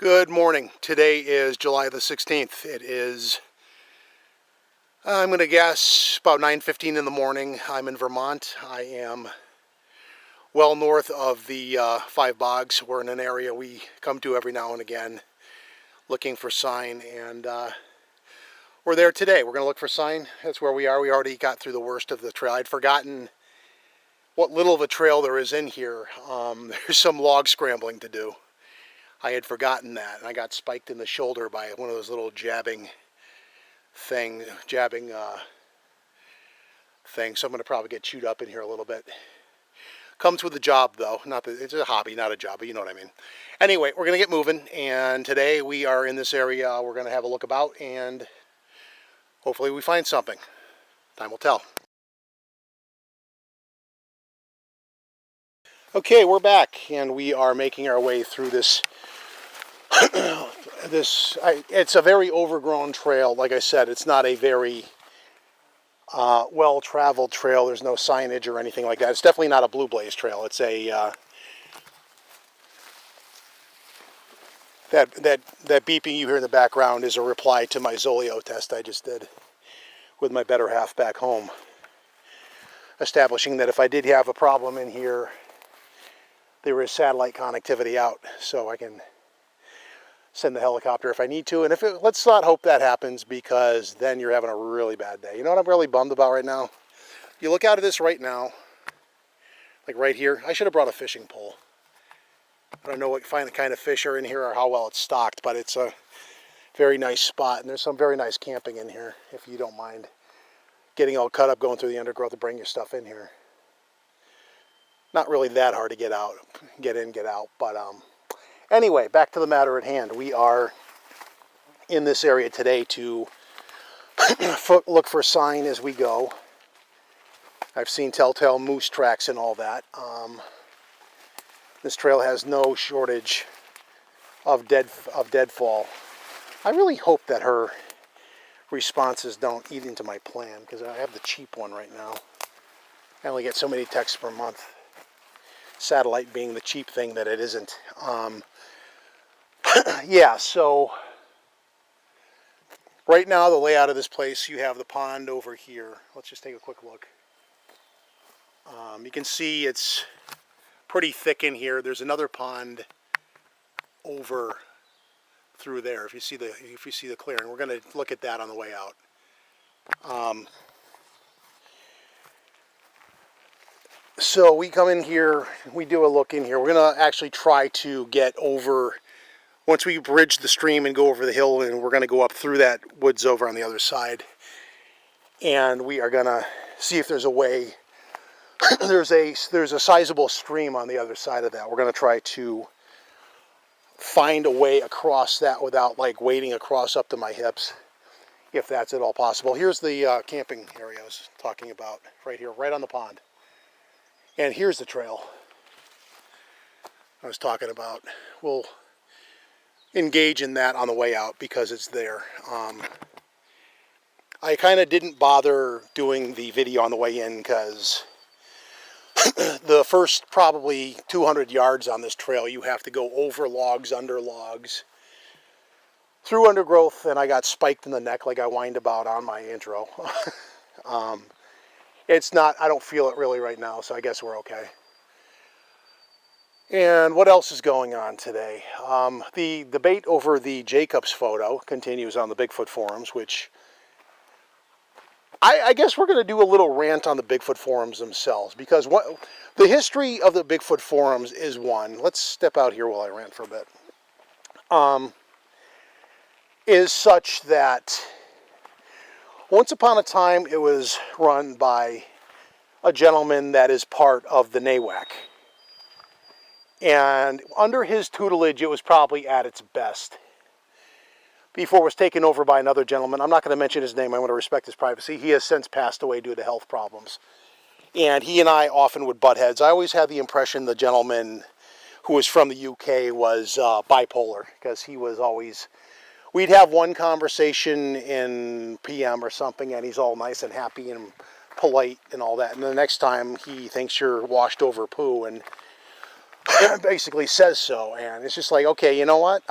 Good morning. Today is July the 16th. It is, I'm going to guess, about 9:15 in the morning. I'm in Vermont. I am well north of the Five Bogs. We're in an area we come to every now and again looking for sign, and we're there today. We're going to look for sign. That's where we are. We already got through the worst of the trail. I'd forgotten what little of a trail there is in here. There's some log scrambling to do. I had forgotten that, and I got spiked in the shoulder by one of those little jabbing things, so I'm going to probably get chewed up in here a little bit. Comes with a job, though. Not that it's a hobby, not a job, but you know what I mean. Anyway, we're going to get moving, and today we are in this area. We're going to have a look about, and hopefully we find something. Time will tell. Okay, we're back, and we are making our way through this. It's a very overgrown trail. Like I said, it's not a very well-traveled trail. There's no signage or anything like that. It's definitely not a Blue Blaze trail. It's a that beeping you hear in the background is a reply to my Zoleo test I just did with my better half back home, establishing that if I did have a problem in here, there is satellite connectivity out, so I can send the helicopter if I need to. And let's not hope that happens, because then you're having a really bad day. You know what I'm really bummed about right now? You look out at this right now, like right here. I should have brought a fishing pole. I don't know what kind of fish are in here or how well it's stocked, but it's a very nice spot, and there's some very nice camping in here if you don't mind getting all cut up going through the undergrowth to bring your stuff in here. Not really that hard to get in, get out, but anyway, back to the matter at hand. We are in this area today to look for sign as we go. I've seen telltale moose tracks and all that. This trail has no shortage of deadfall. I really hope that her responses don't eat into my plan, because I have the cheap one right now. I only get so many texts per month. Satellite being the cheap thing that it isn't. Yeah, so right now the layout of this place, you have the pond over here. Let's just take a quick look. You can see it's pretty thick in here. There's another pond over through there. If you see the clearing, we're going to look at that on the way out. So we come in here, we do a look in here. We're going to actually try to get over, once we bridge the stream and go over the hill, and we're going to go up through that woods over on the other side. And we are going to see if there's a way. There's a sizable stream on the other side of that. We're going to try to find a way across that without like wading across up to my hips, if that's at all possible. Here's the camping area I was talking about, right here, right on the pond. And here's the trail I was talking about. We'll engage in that on the way out because it's there. I kind of didn't bother doing the video on the way in because the first probably 200 yards on this trail, you have to go over logs, under logs, through undergrowth, and I got spiked in the neck like I whined about on my intro. It's not, I don't feel it really right now, so I guess we're okay. And what else is going on today? The debate over the Jacobs photo continues on the Bigfoot forums, which I guess we're going to do a little rant on the Bigfoot forums themselves, because the history of the Bigfoot forums is one. Let's step out here while I rant for a bit. Is such that once upon a time it was run by a gentleman that is part of the NAWAC. And under his tutelage, it was probably at its best before it was taken over by another gentleman. I'm not going to mention his name. I want to respect his privacy. He has since passed away due to health problems. And he and I often would butt heads. I always had the impression the gentleman who was from the UK was bipolar, because he was always... We'd have one conversation in PM or something, and he's all nice and happy and polite and all that. And the next time, he thinks you're washed over poo. And basically says so. And it's just like, okay, you know what?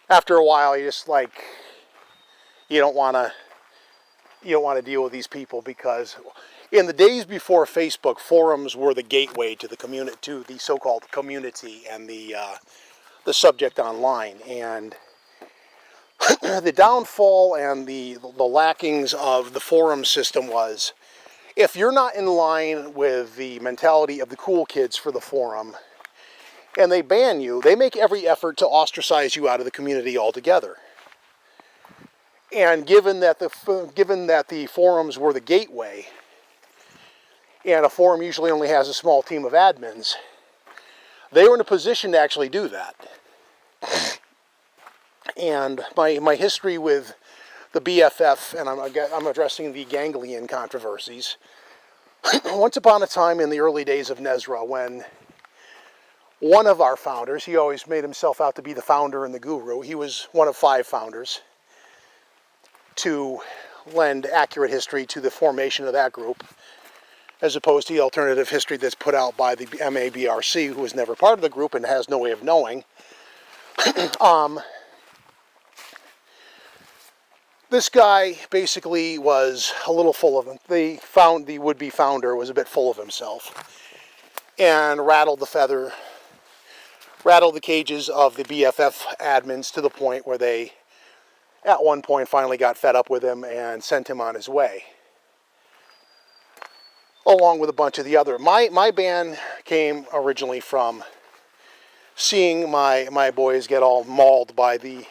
After a while, you just like, you don't want to deal with these people, because in the days before Facebook, forums were the gateway to the community, to the so-called community and the subject online. And the downfall and the lackings of the forum system was, if you're not in line with the mentality of the cool kids for the forum, and they ban you, they make every effort to ostracize you out of the community altogether. And given that the forums were the gateway, and a forum usually only has a small team of admins, they were in a position to actually do that. And my history with the BFF, and I'm addressing the ganglion controversies. Once upon a time in the early days of Nezra, when one of our founders, he always made himself out to be the founder and the guru. He was one of 5 founders to lend accurate history to the formation of that group, as opposed to the alternative history that's put out by the MABRC, who was never part of the group and has no way of knowing. This guy basically was a little full of him. The would-be founder was a bit full of himself and rattled the cages of the BFF admins to the point where they, at one point, finally got fed up with him and sent him on his way, along with a bunch of the other. My ban came originally from seeing my boys get all mauled by the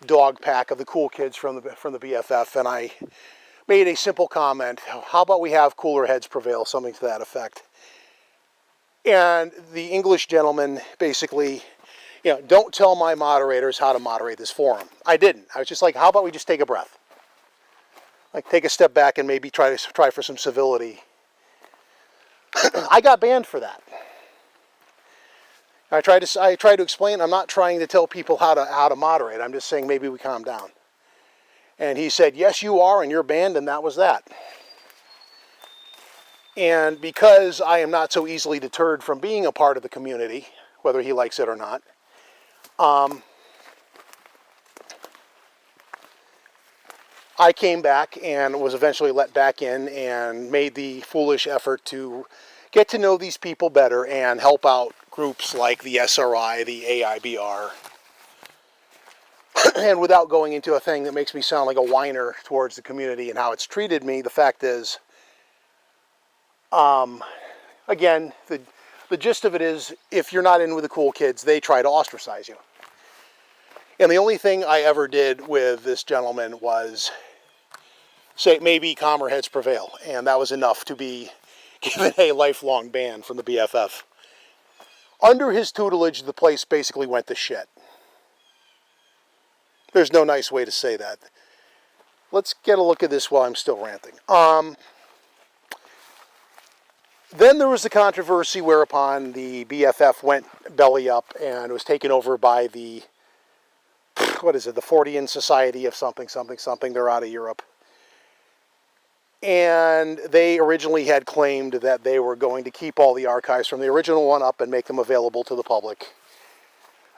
dog pack of the cool kids from the BFF, and I made a simple comment: how about we have cooler heads prevail, something to that effect. And the English gentleman basically, don't tell my moderators how to moderate this forum. I didn't. I was just like, how about we just take a breath? Like, take a step back and maybe try for some civility. I got banned for that. I tried to explain, I'm not trying to tell people how to moderate. I'm just saying maybe we calm down. And he said, yes, you are, and you're banned, and that was that. And because I am not so easily deterred from being a part of the community, whether he likes it or not, I came back and was eventually let back in and made the foolish effort to get to know these people better and help out groups like the SRI, the AIBR. And without going into a thing that makes me sound like a whiner towards the community and how it's treated me, the fact is, again, the gist of it is, if you're not in with the cool kids, they try to ostracize you. And the only thing I ever did with this gentleman was say, maybe calmer heads prevail. And that was enough to be given a lifelong ban from the BFF. Under his tutelage, the place basically went to shit. There's no nice way to say that. Let's get a look at this while I'm still ranting. Then there was the controversy whereupon the BFF went belly up and was taken over by the, what is it, the Fortean Society of something. They're out of Europe. And they originally had claimed that they were going to keep all the archives from the original one up and make them available to the public.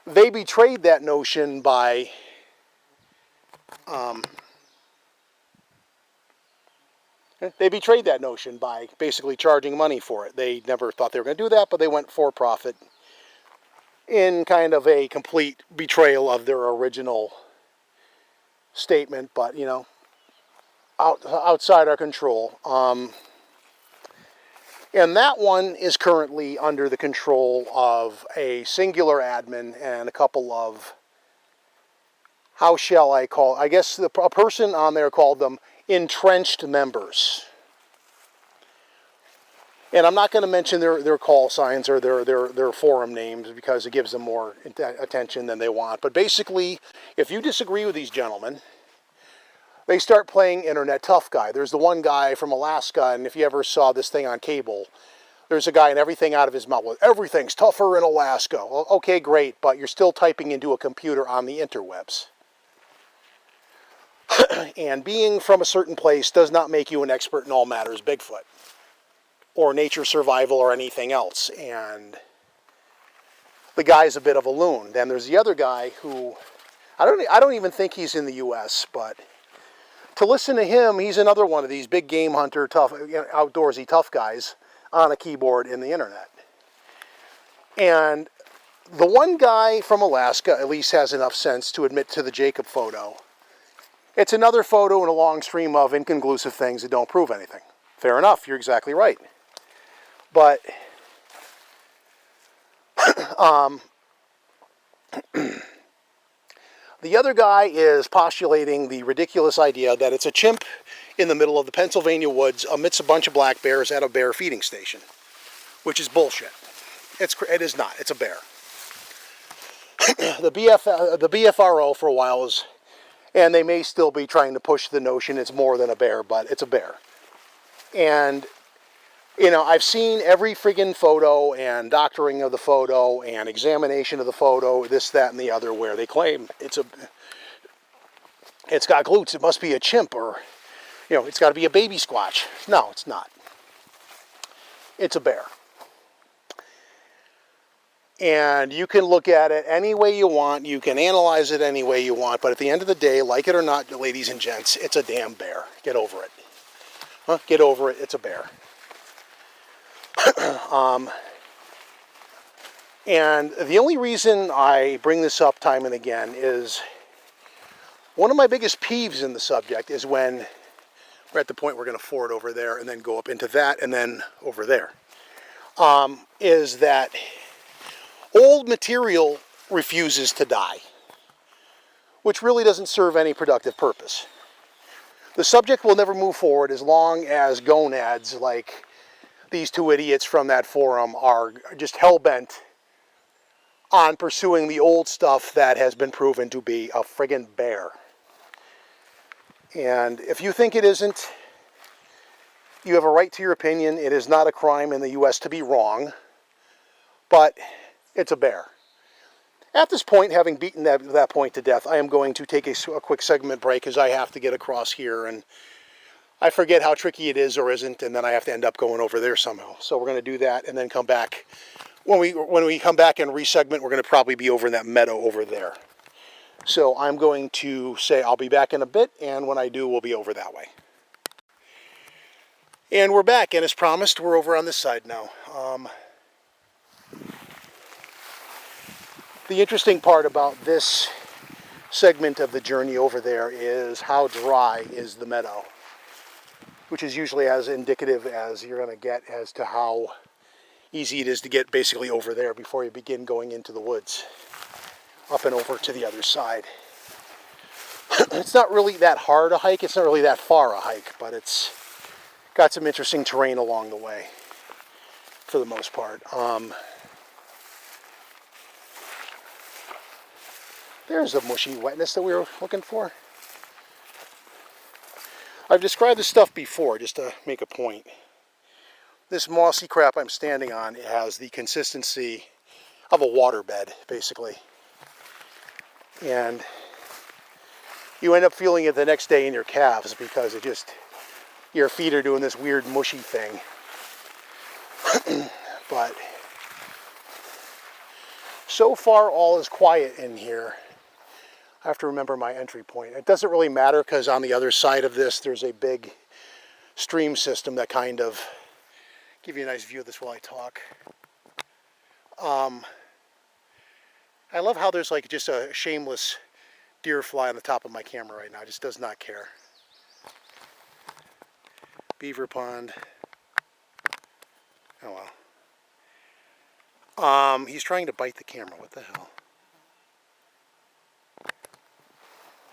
They betrayed that notion by basically charging money for it. They never thought they were going to do that, but they went for profit in kind of a complete betrayal of their original statement, but, outside our control. And that one is currently under the control of a singular admin and a couple of, how shall I call it? I guess a person on there called them entrenched members. And I'm not going to mention their call signs or their forum names because it gives them more attention than they want. But basically, if you disagree with these gentlemen, they start playing internet tough guy. There's the one guy from Alaska, and if you ever saw this thing on cable, there's a guy and everything out of his mouth with, everything's tougher in Alaska. Well, okay, great, but you're still typing into a computer on the interwebs. And being from a certain place does not make you an expert in all matters Bigfoot. or nature survival or anything else. And the guy's a bit of a loon. Then there's the other guy who, I don't even think he's in the US, but to listen to him, he's another one of these big game hunter, tough, outdoorsy tough guys on a keyboard in the internet. And the one guy from Alaska at least has enough sense to admit to the Jacob photo. It's another photo in a long stream of inconclusive things that don't prove anything. Fair enough, you're exactly right. But the other guy is postulating the ridiculous idea that it's a chimp in the middle of the Pennsylvania woods amidst a bunch of black bears at a bear feeding station, which is bullshit. It is not. It's a bear. The BFRO for a while was, and they may still be trying to push the notion it's more than a bear, but it's a bear. And, you know, I've seen every friggin' photo and doctoring of the photo and examination of the photo, this, that, and the other, where they claim it's got glutes, it must be a chimp, or, you know, it's got to be a baby squatch. No, it's not. It's a bear. And you can look at it any way you want, you can analyze it any way you want, but at the end of the day, like it or not, ladies and gents, it's a damn bear. Get over it. Huh? Get over it, it's a bear. And the only reason I bring this up time and again is one of my biggest peeves in the subject is when we're at the point we're going to ford over there and then go up into that and then over there, is that old material refuses to die, which really doesn't serve any productive purpose. The subject will never move forward as long as gonads like these two idiots from that forum are just hell-bent on pursuing the old stuff that has been proven to be a friggin' bear. And if you think it isn't, you have a right to your opinion. It is not a crime in the US to be wrong, but it's a bear. At this point, having beaten that point to death, I am going to take a quick segment break as I have to get across here, and I forget how tricky it is or isn't, and then I have to end up going over there somehow. So we're going to do that and then come back. When we come back and resegment, we're going to probably be over in that meadow over there. So I'm going to say I'll be back in a bit, and when I do, we'll be over that way. And we're back, and as promised, we're over on this side now. The interesting part about this segment of the journey over there is how dry is the meadow, which is usually as indicative as you're going to get as to how easy it is to get basically over there before you begin going into the woods, up and over to the other side. It's not really that hard a hike, it's not really that far a hike, but it's got some interesting terrain along the way, for the most part. There's the mushy wetness that we were looking for. I've described this stuff before, just to make a point. This mossy crap I'm standing on, it has the consistency of a waterbed, basically. And you end up feeling it the next day in your calves because it just, your feet are doing this weird mushy thing. But so far all is quiet in here. I have to remember my entry point. It doesn't really matter because on the other side of this there's a big stream system that kind of give you a nice view of this while I talk. I love how there's like just a shameless deer fly on the top of my camera right now. It just does not care. Beaver pond. Oh well. He's trying to bite the camera. What the hell?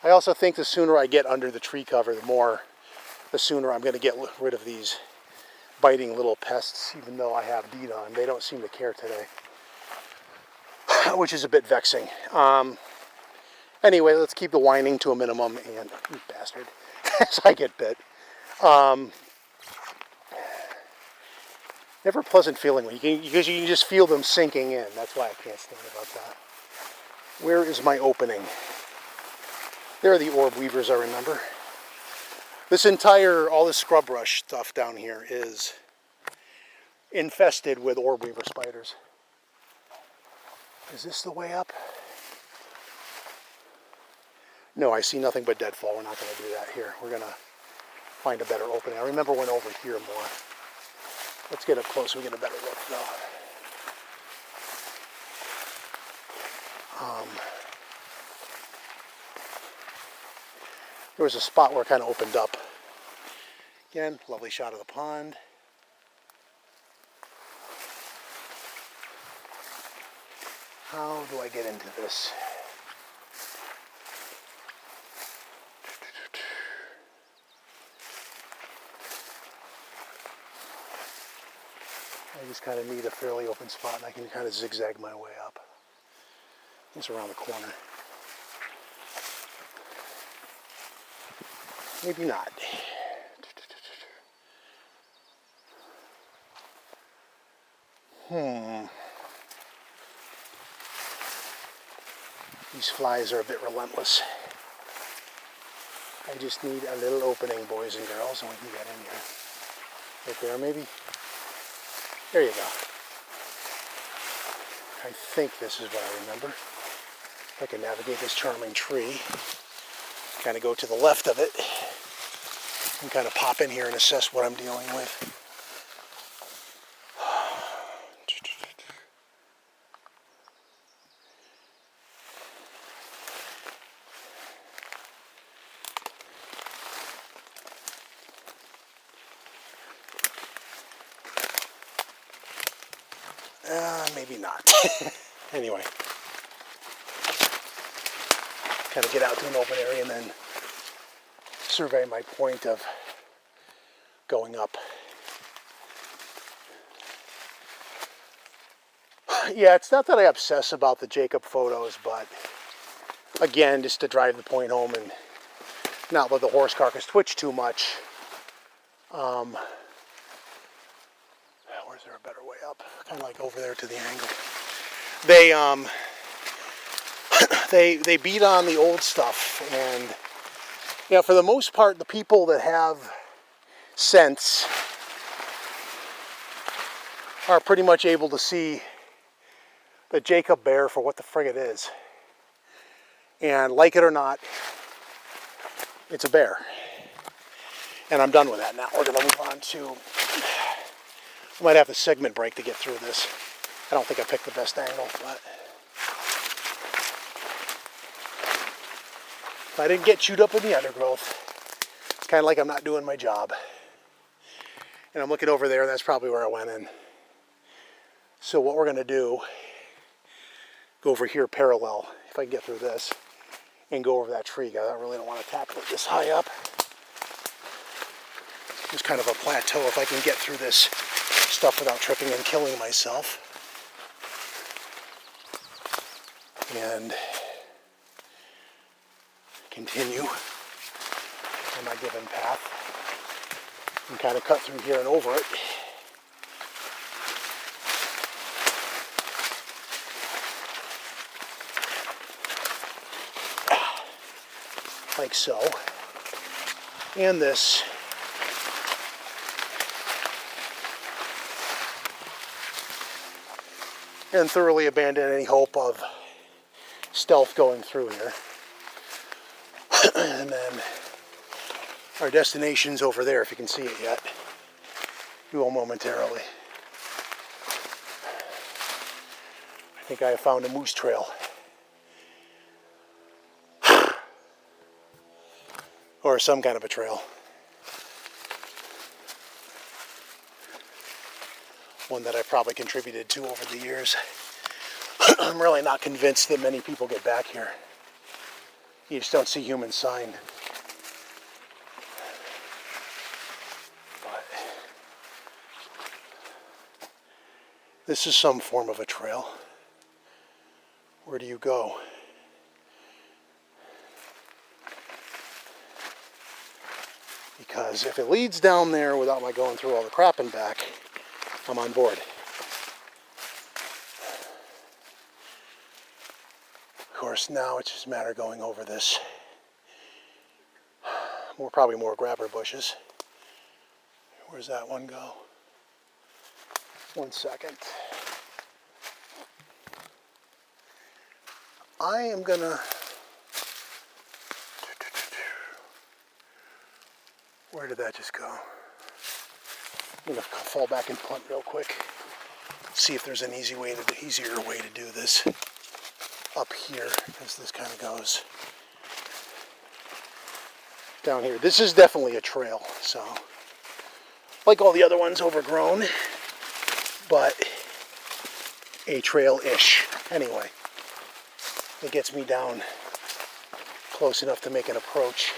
I also think the sooner I get under the tree cover, the sooner I'm going to get rid of these biting little pests, even though I have DEET on. They don't seem to care today, which is a bit vexing. Anyway, let's keep the whining to a minimum, and, you bastard, as I get bit. Never a pleasant feeling because you can just feel them sinking in. That's why I can't stand about that. Where is my opening? There are the orb weavers, I remember. This entire, all this scrub brush stuff down here is infested with orb weaver spiders. Is this the way up? No, I see nothing but deadfall. We're not going to do that here. We're going to find a better opening. I remember went over here more. Let's get up close and get a better look though. There was a spot where it kind of opened up. Again, lovely shot of the pond. How do I get into this? I just kind of need a fairly open spot and I can kind of zigzag my way up. It's around the corner. Maybe not. These flies are a bit relentless. I just need a little opening, boys and girls, and we can get in here. Right there, maybe? There you go. I think this is what I remember. If I can navigate this charming tree, kind of go to the left of it, and kind of pop in here and assess what I'm dealing with. Maybe not. Anyway, kind of get out to an open area and then survey my point of going up. Yeah, it's not that I obsess about the Jacob photos, but again, just to drive the point home and not let the horse carcass twitch too much. Where's there a better way up? Kind of like over there to the angle. They beat on the old stuff, and you know, for the most part, the people that have sense are pretty much able to see the Jacob bear for what the frig it is. And like it or not, it's a bear. And I'm done with that now. We're going to move on to... I might have to segment break to get through this. I don't think I picked the best angle, but... if I didn't get chewed up in the undergrowth, it's kind of like I'm not doing my job. And I'm looking over there, and that's probably where I went in. So what we're going to do, go over here parallel, if I can get through this, and go over that tree. I really don't want to tackle it this high up. It's kind of a plateau if I can get through this stuff without tripping and killing myself. And continue on my given path and kind of cut through here and over it. Like so. And this. And thoroughly abandon any hope of stealth going through here. And then our destination's over there, if you can see it yet. We will momentarily. I think I have found a moose trail. Or some kind of a trail. One that I probably contributed to over the years. I'm really not convinced that many people get back here. You just don't see human sign. But this is some form of a trail. Where do you go? Because if it leads down there without my going through all the crap and back, I'm on board. Of course, now it's just a matter of going over this. Probably more grabber bushes. Where's that one go? 1 second. I am gonna, where did that just go? I'm gonna fall back and punt real quick. See if there's an easier way to do this up here, as this kind of goes down here. This is definitely a trail, so like all the other ones, overgrown, but a trail-ish. Anyway, it gets me down close enough to make an approach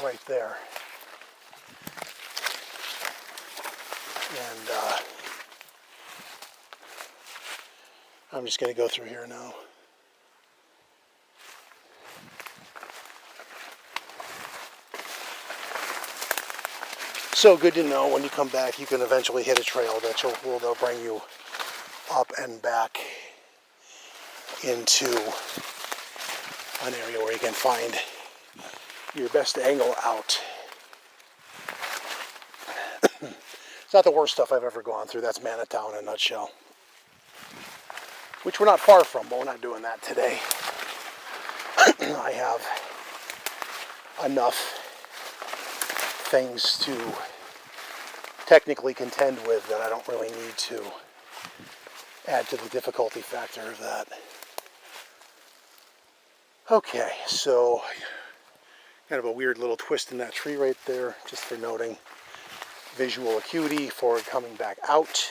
right there. And I'm just going to go through here now. So good to know when you come back, you can eventually hit a trail that will bring you up and back into an area where you can find your best angle out. It's not the worst stuff I've ever gone through. That's Manitou in a nutshell. Which we're not far from, but we're not doing that today. I have enough things to technically contend with that I don't really need to add to the difficulty factor of that. Okay, so kind of a weird little twist in that tree right there, just for noting visual acuity for coming back out.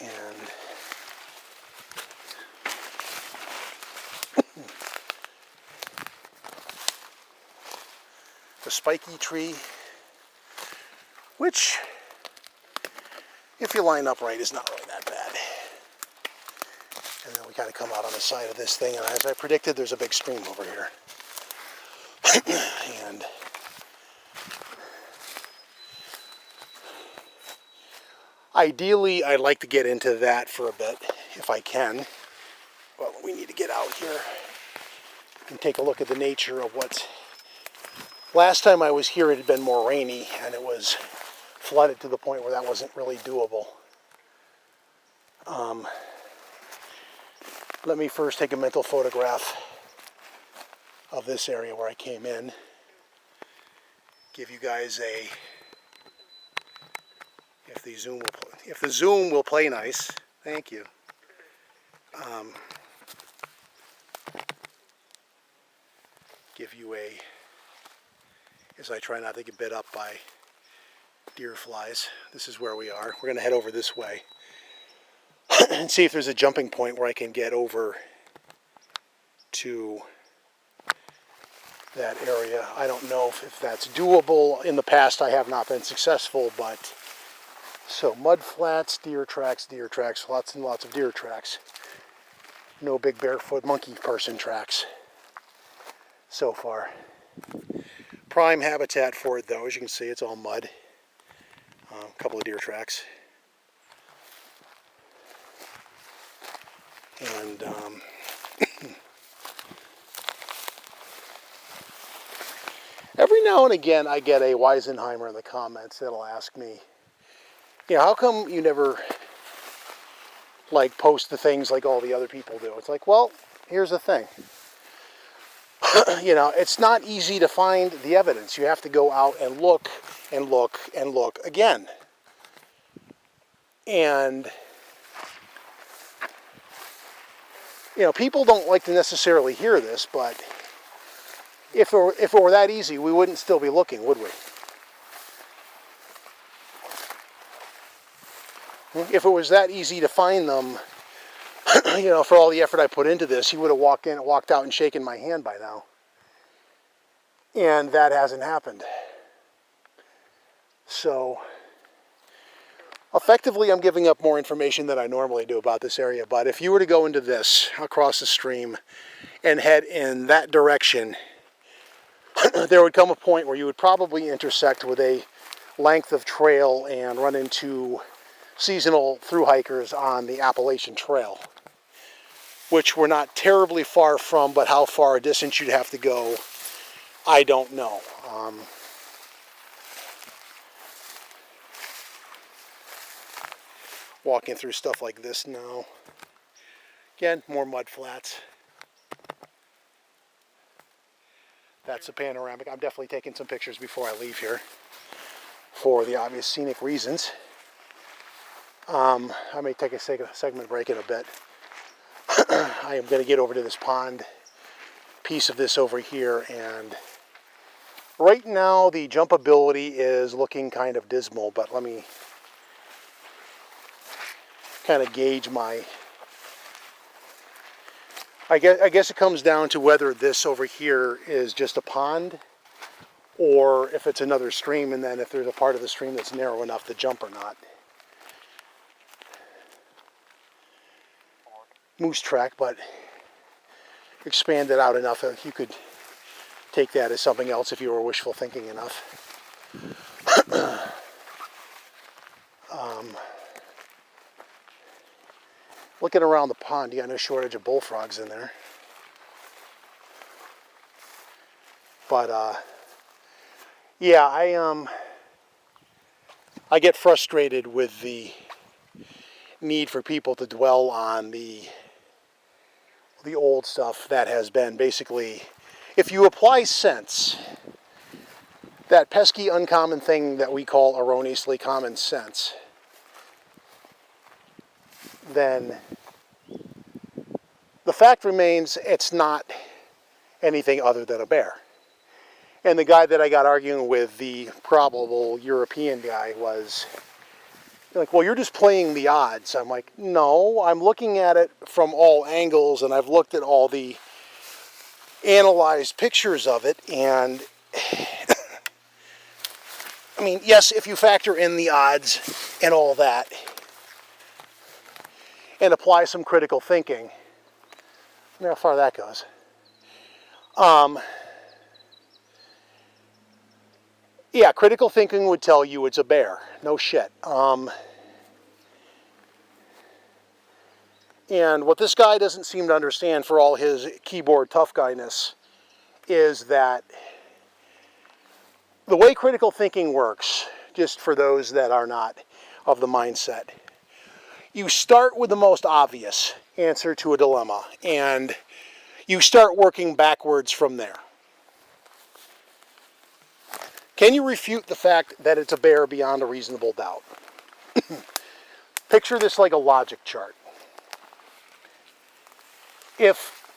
And the spiky tree, which, if you line up right, is not really that bad. And then we kind of come out on the side of this thing, and as I predicted, there's a big stream over here. And ideally, I'd like to get into that for a bit, if I can. But we need to get out here and take a look at the nature of what's... Last time I was here, it had been more rainy, and it was flooded to the point where that wasn't really doable. Let me first take a mental photograph of this area where I came in. Give you guys a... If the zoom will play nice, thank you. Give you a... As I try not to get bit up by deer flies. This is where we are. We're going to head over this way and see if there's a jumping point where I can get over to that area. I don't know if that's doable. In the past I have not been successful, but so mud flats, deer tracks, lots and lots of deer tracks. No big barefoot monkey person tracks so far. Prime habitat for it though. As you can see, it's all mud. A couple of deer tracks. And every now and again I get a Weisenheimer in the comments that'll ask me, you know, how come you never like post the things like all the other people do? It's like, well, here's the thing. You know, it's not easy to find the evidence. You have to go out and look and look and look again. And, you know, people don't like to necessarily hear this, but if it were that easy, we wouldn't still be looking, would we? If it was that easy to find them, you know, for all the effort I put into this, he would have walked out and shaken my hand by now. And that hasn't happened. So, effectively, I'm giving up more information than I normally do about this area. But if you were to go into this, across the stream, and head in that direction, there would come a point where you would probably intersect with a length of trail and run into seasonal thru hikers on the Appalachian Trail, which we're not terribly far from, but how far a distance you'd have to go, I don't know. walking through stuff like this now. Again, more mud flats. That's a panoramic. I'm definitely taking some pictures before I leave here for the obvious scenic reasons. I may take a segment break in a bit. I am going to get over to this pond piece of this over here, and right now the jumpability is looking kind of dismal, but let me kind of gauge my... I guess it comes down to whether this over here is just a pond or if it's another stream, and then if there's a part of the stream that's narrow enough to jump or not. Moose track, but expanded out enough you could take that as something else if you were wishful thinking enough. Looking around the pond, you got no shortage of bullfrogs in there. But yeah, I get frustrated with the need for people to dwell on the old stuff that has been basically, if you apply sense, that pesky uncommon thing that we call erroneously common sense, then the fact remains it's not anything other than a bear. And the guy that I got arguing with, the probable European guy, was like, well, you're just playing the odds. I'm like, no, I'm looking at it from all angles, and I've looked at all the analyzed pictures of it, and I mean, yes, if you factor in the odds and all that and apply some critical thinking, I don't know how far that goes. Yeah, critical thinking would tell you it's a bear. No shit. And what this guy doesn't seem to understand, for all his keyboard tough guyness, is that the way critical thinking works, just for those that are not of the mindset, you start with the most obvious answer to a dilemma, and you start working backwards from there. Can you refute the fact that it's a bear beyond a reasonable doubt? Picture this like a logic chart. If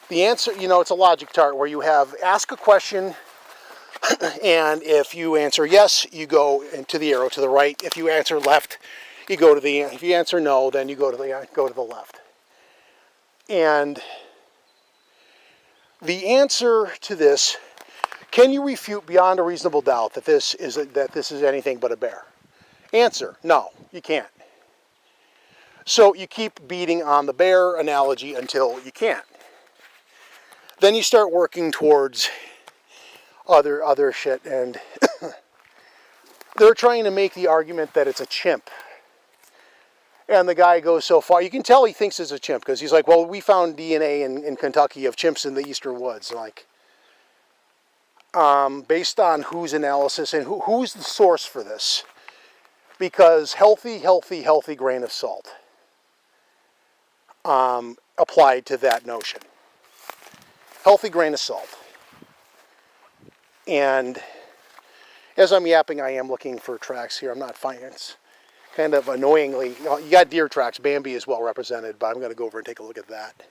the answer, it's a logic chart where you have ask a question, and if you answer yes, you go into the arrow to the right. If you answer left, you go to the, if you answer no, then you go to the left. And the answer to this, can you refute beyond a reasonable doubt that this is anything but a bear? Answer, no, you can't. So you keep beating on the bear analogy until you can't. Then you start working towards other shit, and they're trying to make the argument that it's a chimp. And the guy goes so far, you can tell he thinks it's a chimp, because he's like, well, we found DNA in Kentucky of chimps in the eastern woods. Like, based on whose analysis and who's the source for this? Because healthy grain of salt applied to that notion. Healthy grain of salt. And as I'm yapping, I am looking for tracks here. I'm not finding it. Kind of annoyingly, you got deer tracks. Bambi is well represented, but I'm going to go over and take a look at that.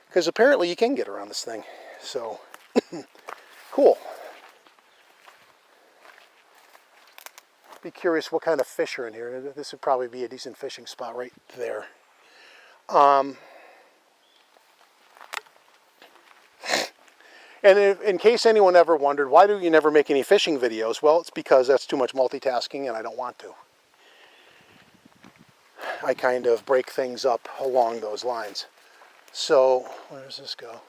Because apparently you can get around this thing. So, cool. Be curious what kind of fish are in here. This would probably be a decent fishing spot right there. And in case anyone ever wondered, why do you never make any fishing videos? Well, it's because that's too much multitasking and I don't want to. I kind of break things up along those lines. So, where does this go?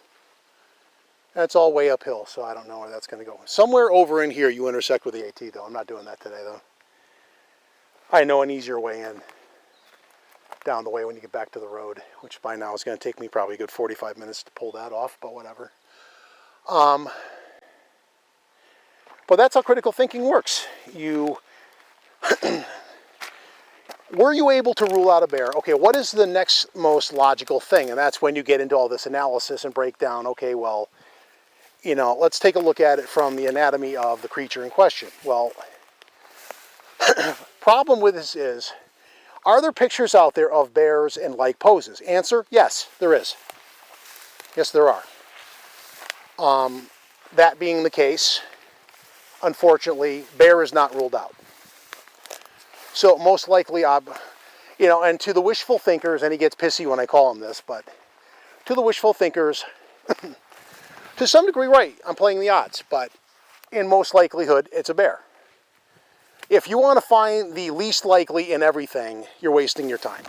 That's all way uphill, so I don't know where that's going to go. Somewhere over in here you intersect with the AT, though. I'm not doing that today, though. I know an easier way in. Down the way when you get back to the road, which by now is going to take me probably a good 45 minutes to pull that off, but whatever. But that's how critical thinking works. You were you able to rule out a bear? Okay, what is the next most logical thing? And that's when you get into all this analysis and break down, okay, well, you know, let's take a look at it from the anatomy of the creature in question. Well, problem with this is, are there pictures out there of bears in like poses? Answer, yes, there is. Yes, there are. That being the case, unfortunately, bear is not ruled out. So most likely, you know, and to the wishful thinkers, and he gets pissy when I call him this, but to the wishful thinkers, to some degree, right, I'm playing the odds, but in most likelihood, it's a bear. If you want to find the least likely in everything, you're wasting your time.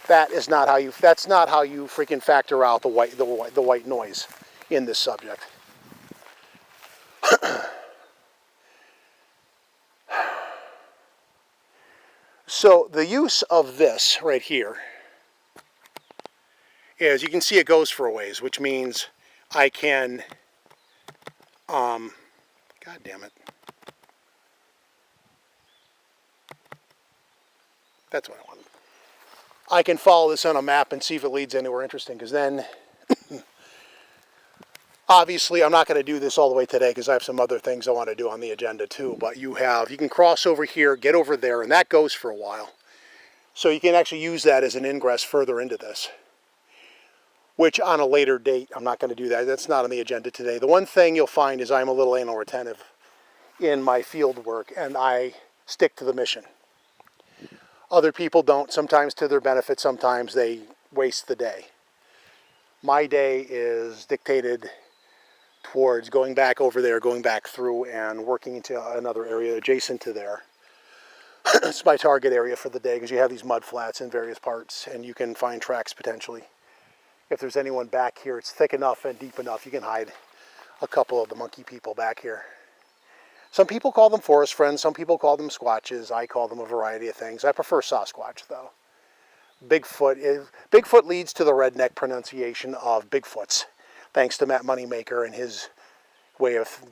That's not how you freaking factor out the white noise in this subject. So the use of this right here is, you can see it goes for a ways, which means I can, God damn it. That's what I wanted. I can follow this on a map and see if it leads anywhere interesting, because then, obviously, I'm not going to do this all the way today because I have some other things I want to do on the agenda too, but you can cross over here, get over there, and that goes for a while. So you can actually use that as an ingress further into this, which on a later date, I'm not going to do that. That's not on the agenda today. The one thing you'll find is I'm a little anal retentive in my field work, and I stick to the mission. Other people don't, sometimes to their benefit, sometimes they waste the day. My day is dictated towards going back over there, going back through, and working into another area adjacent to there. It's my target area for the day, because you have these mud flats in various parts, and you can find tracks potentially. If there's anyone back here, it's thick enough and deep enough, you can hide a couple of the monkey people back here. Some people call them forest friends, some people call them squatches. I call them a variety of things. I prefer Sasquatch, though. Bigfoot leads to the redneck pronunciation of Bigfoots, thanks to Matt Moneymaker and his way of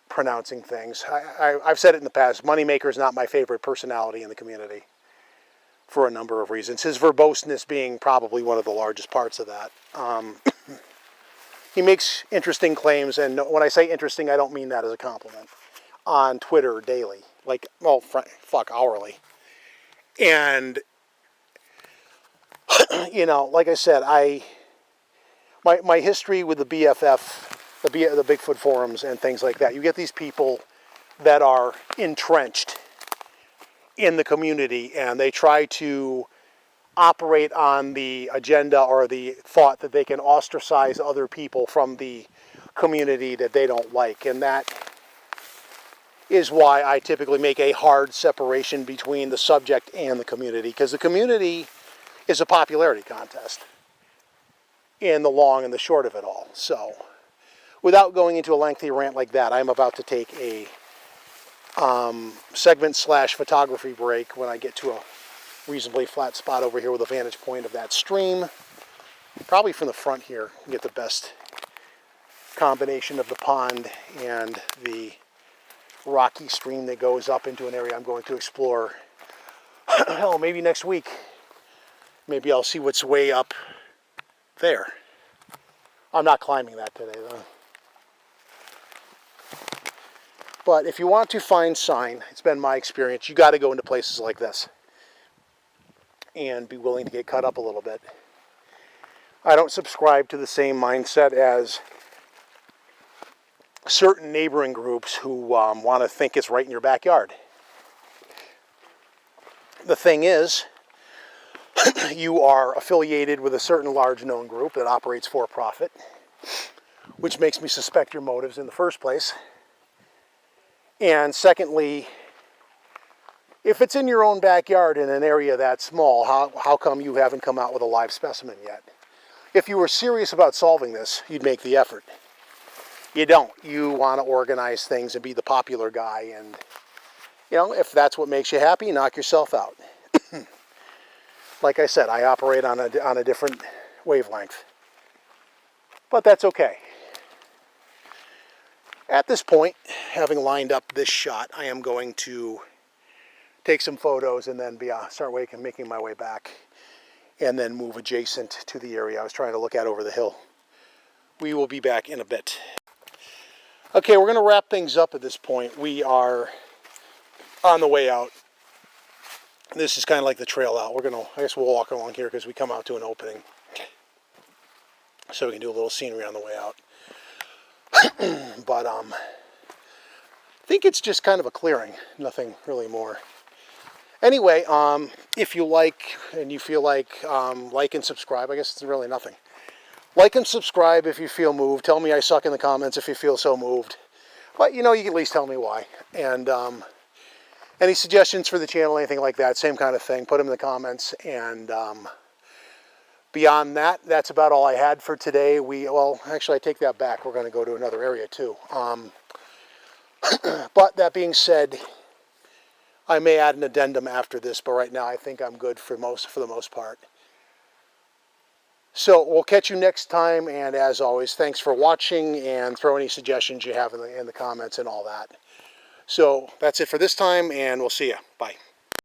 pronouncing things. I've said it in the past, Moneymaker is not my favorite personality in the community for a number of reasons. His verboseness being probably one of the largest parts of that. He makes interesting claims, and when I say interesting, I don't mean that as a compliment, on Twitter daily, like, well, fuck, hourly. And, you know, like I said, my history with the BFF, the Bigfoot forums and things like that, you get these people that are entrenched in the community, and they try to operate on the agenda or the thought that they can ostracize other people from the community that they don't like. And that is why I typically make a hard separation between the subject and the community, because the community is a popularity contest in the long and the short of it all. So without going into a lengthy rant like that, I'm about to take a segment/photography break when I get to a reasonably flat spot over here with a vantage point of that stream. Probably from the front here, you get the best combination of the pond and the rocky stream that goes up into an area I'm going to explore. Hell, maybe next week. Maybe I'll see what's way up there. I'm not climbing that today, though. But if you want to find sign, it's been my experience, you got to go into places like this and be willing to get cut up a little bit. I don't subscribe to the same mindset as certain neighboring groups who want to think it's right in your backyard. The thing is, you are affiliated with a certain large known group that operates for profit, which makes me suspect your motives in the first place. And secondly, if it's in your own backyard in an area that small, how come you haven't come out with a live specimen yet? If you were serious about solving this, you'd make the effort. You don't. You want to organize things and be the popular guy, and, you know, if that's what makes you happy, knock yourself out. Like I said, I operate on a different wavelength. But that's okay. At this point, having lined up this shot, I am going to take some photos, and then start making my way back, and then move adjacent to the area I was trying to look at over the hill. We will be back in a bit. Okay, we're going to wrap things up at this point. We are on the way out. This is kind of like the trail out. I guess we'll walk along here because we come out to an opening. So we can do a little scenery on the way out. But I think it's just kind of a clearing, nothing really more. Anyway, if you like and you feel like and subscribe, I guess it's really nothing. Like and subscribe if you feel moved. Tell me I suck in the comments if you feel so moved. But you can at least tell me why. And any suggestions for the channel, anything like that, same kind of thing, put them in the comments. And beyond that, that's about all I had for today. Well, actually, I take that back. We're going to go to another area too. But that being said, I may add an addendum after this, but right now I think I'm good for the most part. So we'll catch you next time, and as always, thanks for watching, and throw any suggestions you have in the comments and all that. So that's it for this time, and we'll see you. Bye.